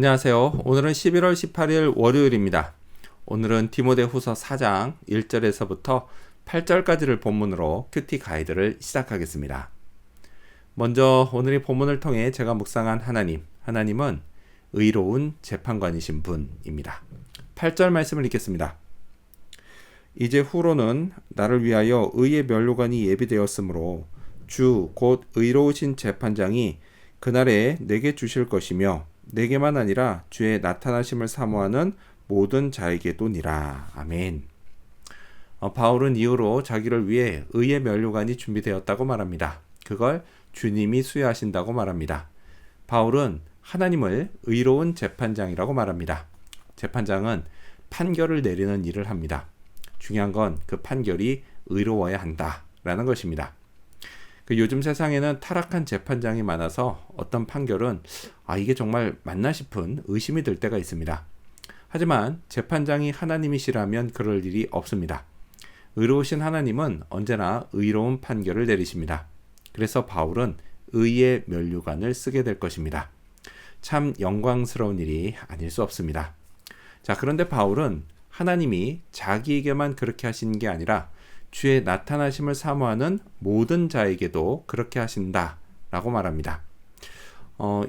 안녕하세요. 오늘은 11월 18일 월요일입니다. 오늘은 디모데후서 4장 1절에서부터 8절까지를 본문으로 큐티 가이드를 시작하겠습니다. 먼저 오늘의 본문을 통해 제가 묵상한 하나님은 의로운 재판관이신 분입니다. 8절 말씀을 읽겠습니다. 이제 후로는 나를 위하여 의의 면류관이 예비되었으므로 주 곧 의로우신 재판장이 그날에 내게 주실 것이며 내게만 아니라 주의 나타나심을 사모하는 모든 자에게도니라. 아멘. 바울은 이후로 자기를 위해 의의 면류관이 준비되었다고 말합니다. 그걸 주님이 수여하신다고 말합니다. 바울은 하나님을 의로운 재판장이라고 말합니다. 재판장은 판결을 내리는 일을 합니다. 중요한 건 그 판결이 의로워야 한다라는 것입니다. 요즘 세상에는 타락한 재판장이 많아서 어떤 판결은 이게 정말 맞나 싶은 의심이 들 때가 있습니다. 하지만 재판장이 하나님이시라면 그럴 일이 없습니다. 의로우신 하나님은 언제나 의로운 판결을 내리십니다. 그래서 바울은 의의 면류관을 쓰게 될 것입니다. 참 영광스러운 일이 아닐 수 없습니다. 그런데 바울은 하나님이 자기에게만 그렇게 하시는 게 아니라 주의 나타나심을 사모하는 모든 자에게도 그렇게 하신다라고 말합니다.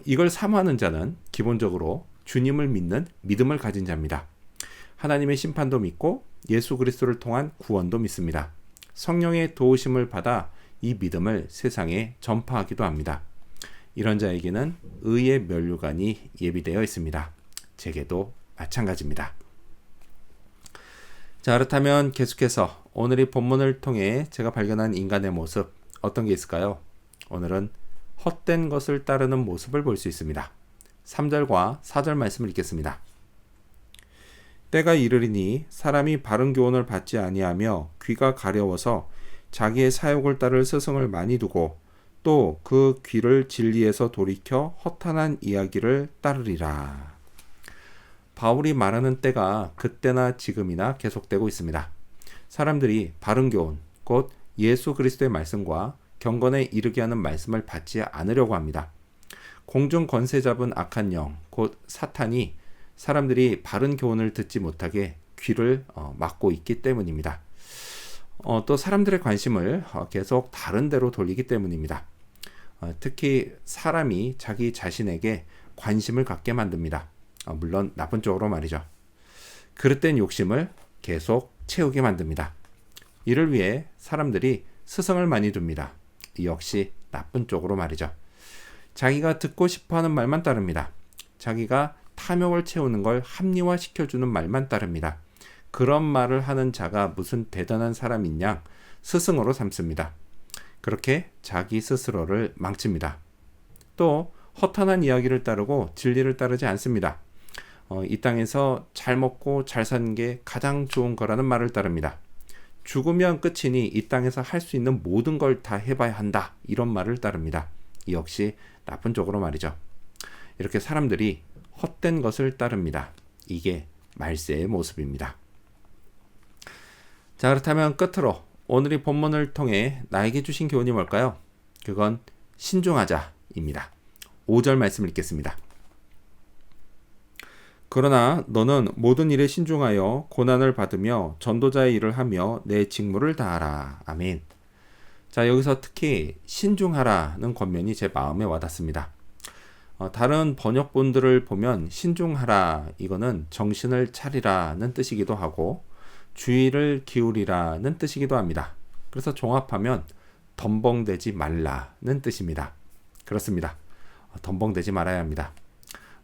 이걸 사모하는 자는 기본적으로 주님을 믿는 믿음을 가진 자입니다. 하나님의 심판도 믿고 예수 그리스도를 통한 구원도 믿습니다. 성령의 도우심을 받아 이 믿음을 세상에 전파하기도 합니다. 이런 자에게는 의의 면류관이 예비되어 있습니다. 제게도 마찬가지입니다. 그렇다면 계속해서 오늘의 본문을 통해 제가 발견한 인간의 모습 어떤 게 있을까요? 오늘은 헛된 것을 따르는 모습을 볼 수 있습니다. 3절과 4절 말씀을 읽겠습니다. 때가 이르리니 사람이 바른 교훈을 받지 아니하며 귀가 가려워서 자기의 사욕을 따를 스승을 많이 두고 또 그 귀를 진리에서 돌이켜 허탄한 이야기를 따르리라. 바울이 말하는 때가 그때나 지금이나 계속되고 있습니다. 사람들이 바른 교훈, 곧 예수 그리스도의 말씀과 경건에 이르게 하는 말씀을 받지 않으려고 합니다. 공중 권세 잡은 악한 영, 곧 사탄이 사람들이 바른 교훈을 듣지 못하게 귀를 막고 있기 때문입니다. 또 사람들의 관심을 계속 다른 데로 돌리기 때문입니다. 특히 사람이 자기 자신에게 관심을 갖게 만듭니다. 물론 나쁜 쪽으로 말이죠. 그릇된 욕심을 계속 채우게 만듭니다. 이를 위해 사람들이 스승을 많이 둡니다. 역시 나쁜 쪽으로 말이죠. 자기가 듣고 싶어하는 말만 따릅니다. 자기가 탐욕을 채우는 걸 합리화시켜주는 말만 따릅니다. 그런 말을 하는 자가 무슨 대단한 사람인 양 스승으로 삼습니다. 그렇게 자기 스스로를 망칩니다. 또 허탄한 이야기를 따르고 진리를 따르지 않습니다. 이 땅에서 잘 먹고 잘 사는 게 가장 좋은 거라는 말을 따릅니다. 죽으면 끝이니 이 땅에서 할 수 있는 모든 걸 다 해봐야 한다. 이런 말을 따릅니다. 역시 나쁜 쪽으로 말이죠. 이렇게 사람들이 헛된 것을 따릅니다. 이게 말세의 모습입니다. 그렇다면 끝으로 오늘의 본문을 통해 나에게 주신 교훈이 뭘까요? 그건 신중하자입니다. 5절 말씀 읽겠습니다. 그러나 너는 모든 일에 신중하여 고난을 받으며 전도자의 일을 하며 내 직무를 다하라. 아멘. 여기서 특히 신중하라는 권면이 제 마음에 와닿습니다. 다른 번역본들을 보면 신중하라 이거는 정신을 차리라는 뜻이기도 하고 주의를 기울이라는 뜻이기도 합니다. 그래서 종합하면 덤벙대지 말라는 뜻입니다. 그렇습니다. 덤벙대지 말아야 합니다.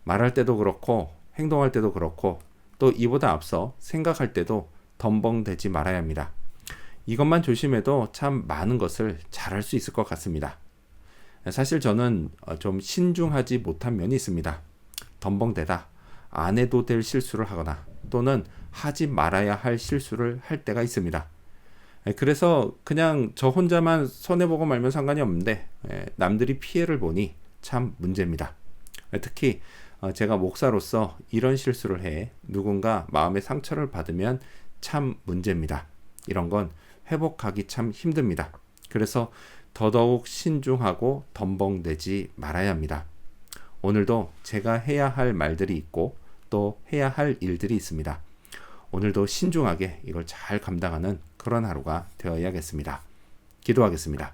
말할 때도 그렇고 행동할 때도 그렇고 또 이보다 앞서 생각할 때도 덤벙대지 말아야 합니다. 이것만 조심해도 참 많은 것을 잘할 수 있을 것 같습니다. 사실 저는 좀 신중하지 못한 면이 있습니다. 덤벙대다 안 해도 될 실수를 하거나 또는 하지 말아야 할 실수를 할 때가 있습니다. 그래서 그냥 저 혼자만 손해보고 말면 상관이 없는데 남들이 피해를 보니 참 문제입니다. 특히 제가 목사로서 이런 실수를 해 누군가 마음의 상처를 받으면 참 문제입니다. 이런 건 회복하기 참 힘듭니다. 그래서 더더욱 신중하고 덤벙대지 말아야 합니다. 오늘도 제가 해야 할 말들이 있고 또 해야 할 일들이 있습니다. 오늘도 신중하게 이걸 잘 감당하는 그런 하루가 되어야겠습니다. 기도하겠습니다.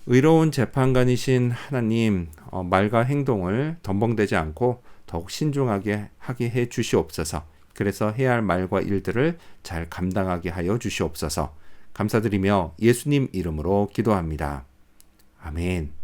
의로운 재판관이신 하나님, 말과 행동을 덤벙대지 않고 더욱 신중하게 하게 해 주시옵소서. 그래서 해야 할 말과 일들을 잘 감당하게 하여 주시옵소서. 감사드리며 예수님 이름으로 기도합니다. 아멘.